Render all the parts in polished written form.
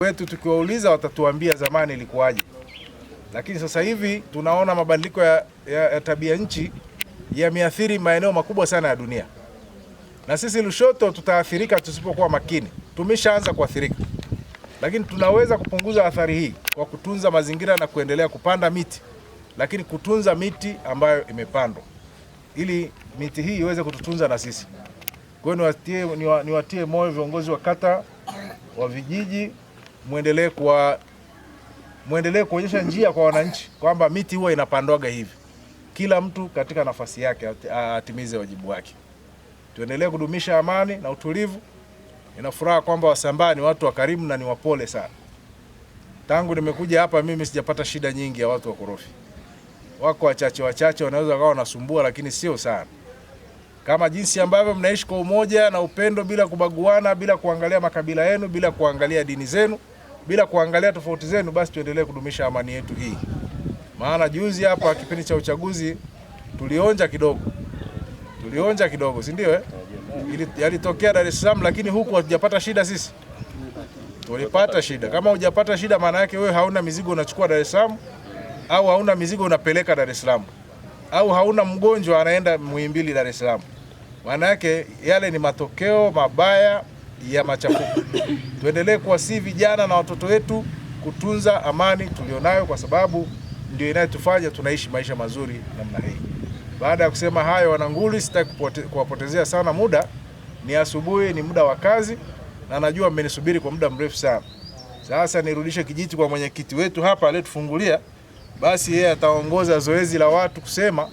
wetu tukiwauliza watatuambia zamani ilikuwaje, lakini sasa hivi tunaona mabadiliko ya tabia nchi yameathiri maeneo makubwa sana ya dunia, na sisi Lushoto tutaathirika tusipokuwa makini. Tumeshaanza kuathirika, lakini tunaweza kupunguza athari hii kwa kutunza mazingira na kuendelea kupanda miti, lakini kutunza miti ambayo imepandwa ili miti hii iweze kututunza na sisi. Kwa hiyo niwatie moyo viongozi wa kata, wa vijiji, muendelee kuonyesha njia kwa wananchi kwamba miti huwa inapandwaga hivi. Kila mtu katika nafasi yake atimize wajibu wake. Tuendelee kudumisha amani na utulivu. Nina furaha kwamba Wasambaa ni watu wakarimu na ni wapole sana. Tangu nimekuja hapa mimi sijapata shida nyingi ya watu wakorofi. Wako wachache wanaweza wakawa wanasumbua, lakini sio sana. Kama jinsi ambavyo mnaishi kwa umoja na upendo bila kubaguana, bila kuangalia makabila yenu, bila kuangalia dini zenu, bila kuangalia tofauti zenu, basi tuendelee kudumisha amani yetu hii. Maana juzi hapa kipindi cha uchaguzi tulionja kidogo, si ndio? Yalitokea Dar es Salaam, lakini huku hatujapata shida sisi. Tulipata shida. Kama hujapata shida, maana yake wewe hauna mizigo unachukua Dar es Salaam, au hauna mizigo unapeleka Dar es Salaam, au hauna mgonjwa anaenda Muhimbili Dar es Salaam. Maana yake yale ni matokeo mabaya ya machafuko. Tuendelee kuwasihi vijana na watoto wetu kutunza amani tulionayo, kwa sababu ndio inayotufanya tunaishi maisha mazuri namna hii. Baada ya kusema hayo, wananguli, sitaki kuwapotezea sana muda. Ni asubuhi, ni muda wa kazi, na najua mmenisubiri kwa muda mrefu sana. Sasa nirudishe kijiti kwa mwenyekiti wetu hapa aliyetufungulia. Basi yeye ataongoza zoezi la watu kusema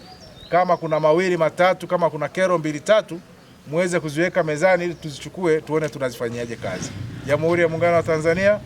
kama kuna mawili matatu, kama kuna kero 2-3 muweze kuziweka mezani ili tuzichukue tuone tunazifanyiaje kazi. Jamhuri ya Muungano wa Tanzania.